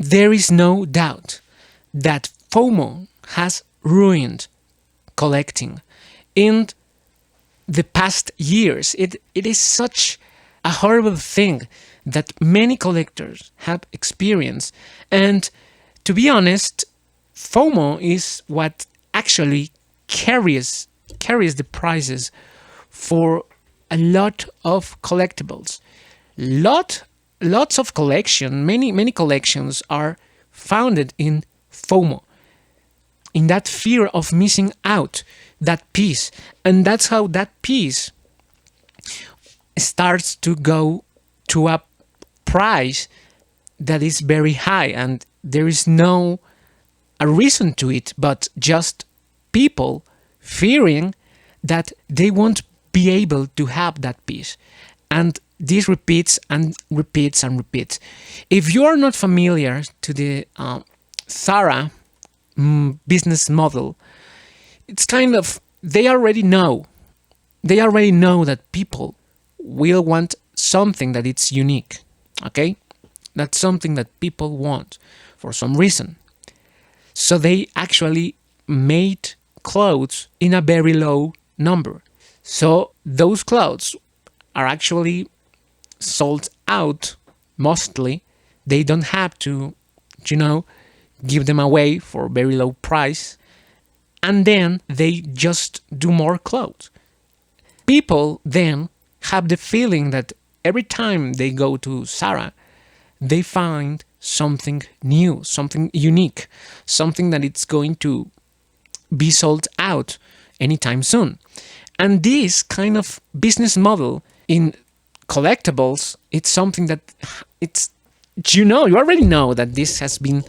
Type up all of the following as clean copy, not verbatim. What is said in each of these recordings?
there is no doubt that FOMO has ruined collecting in the past years. It is such a horrible thing that many collectors have experienced. And to be honest, FOMO is what actually carries the prices for a lot of collectibles. Lots of collection, many collections are founded in FOMO, in that fear of missing out that piece. And that's how that piece starts to go to a price that is very high, and there is no a reason to it, but just people fearing that they won't be able to have that piece. And this repeats and repeats and repeats. If you are not familiar to the Zara business model, it's kind of, they already know that people will want something that it's unique. Okay, that's something that people want for some reason. So they actually made clothes in a very low number. So those clothes are actually sold out mostly. They don't have to, give them away for a very low price. And then they just do more clothes. People then have the feeling that every time they go to Zara, they find something new, something unique, something that it's going to be sold out anytime soon. And this kind of business model in collectibles, it's something that you already know that this has been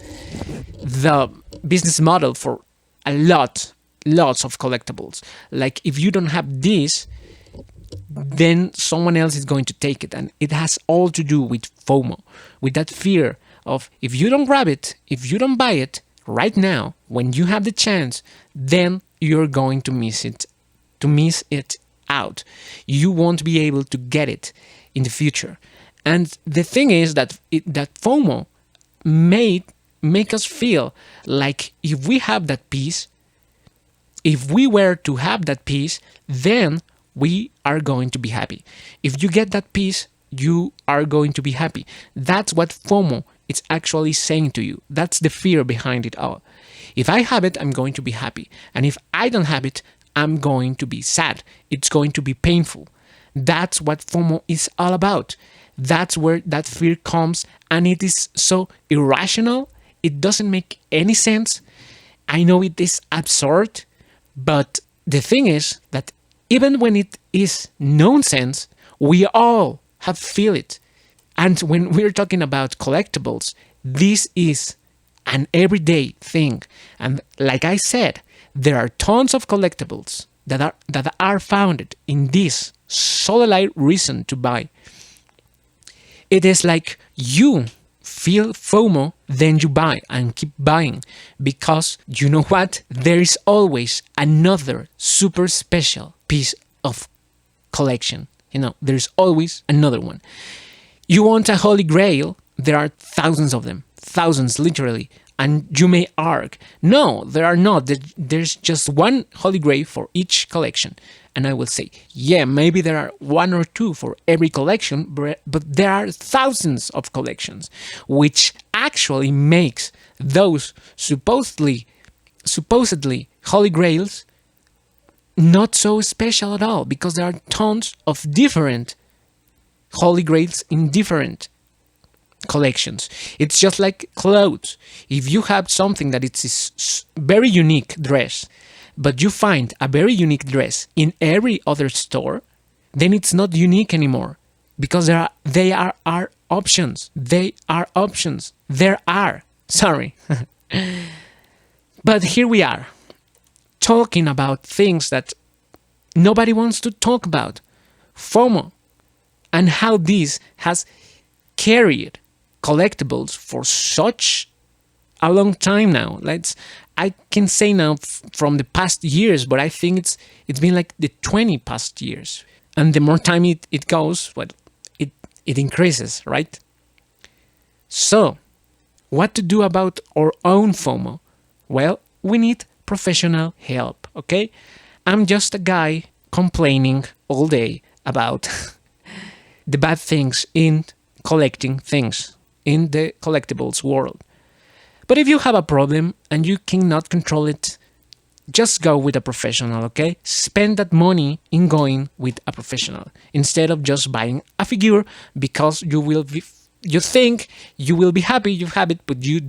the business model for lots of collectibles. Like, if you don't have this, then someone else is going to take it. And it has all to do with FOMO, with that fear of, if you don't grab it, if you don't buy it right now, when you have the chance, then you're going to miss it out. You won't be able to get it in the future. And the thing is that that FOMO make us feel like if we have that piece, if we were to have that piece, then we are going to be happy. If you get that piece, you are going to be happy. That's what FOMO is actually saying to you. That's the fear behind it all. If I have it, I'm going to be happy. And if I don't have it, I'm going to be sad. It's going to be painful. That's what FOMO is all about. That's where that fear comes, and it is so irrational. It doesn't make any sense. I know it is absurd, but the thing is that even when it is nonsense, we all have feel it. And when we're talking about collectibles, this is an everyday thing. And like I said, there are tons of collectibles that are founded in this solely reason to buy. It is like you feel FOMO, then you buy and keep buying, because you know what? There is always another super special piece of collection. There's always another one. You want a holy grail? There are thousands of them, thousands literally. And you may argue, no, there are not. There's just one holy grail for each collection. And I will say, yeah, maybe there are one or two for every collection, but there are thousands of collections, which actually makes those supposedly holy grails not so special at all, because there are tons of different holy grails in different collections. It's just like clothes. If you have something that it's a very unique dress, but you find a very unique dress in every other store, then it's not unique anymore, because they are options. They are options. There are. Sorry. But here we are, talking about things that nobody wants to talk about. FOMO, and how this has carried collectibles for such a long time now. I can say now from the past years, but I think it's been like the 20 past years. And the more time it goes, it increases, right? So, what to do about our own FOMO? Well, we need professional help, okay? I'm just a guy complaining all day about the bad things in collecting things in the collectibles world. But if you have a problem and you cannot control it, just go with a professional, okay? Spend that money in going with a professional instead of just buying a figure because you think you will be happy you have it, but you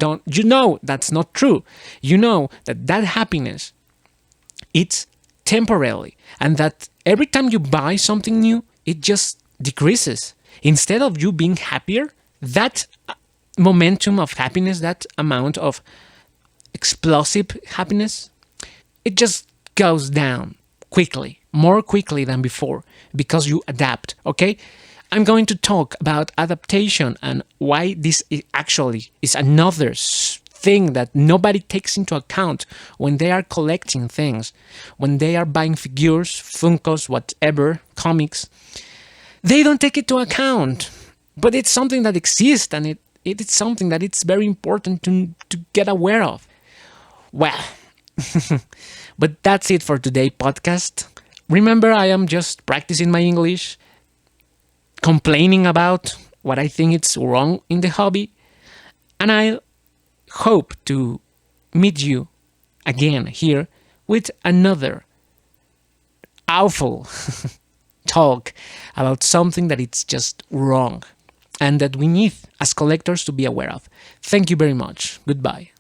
know that's not true. You know that happiness, it's temporarily, and that every time you buy something new, it just decreases. Instead of you being happier, that momentum of happiness, that amount of explosive happiness, it just goes down quickly, more quickly than before, because you adapt, okay? I'm going to talk about adaptation and why this actually is another thing that nobody takes into account when they are collecting things, when they are buying figures, Funkos, whatever, comics. They don't take it into account, but it's something that exists, and it is something that it's very important to get aware of. Well, but that's it for today podcast. Remember, I am just practicing my English, complaining about what I think it's wrong in the hobby, and I hope to meet you again here with another awful talk about something that it's just wrong and that we need as collectors to be aware of. Thank you very much. Goodbye.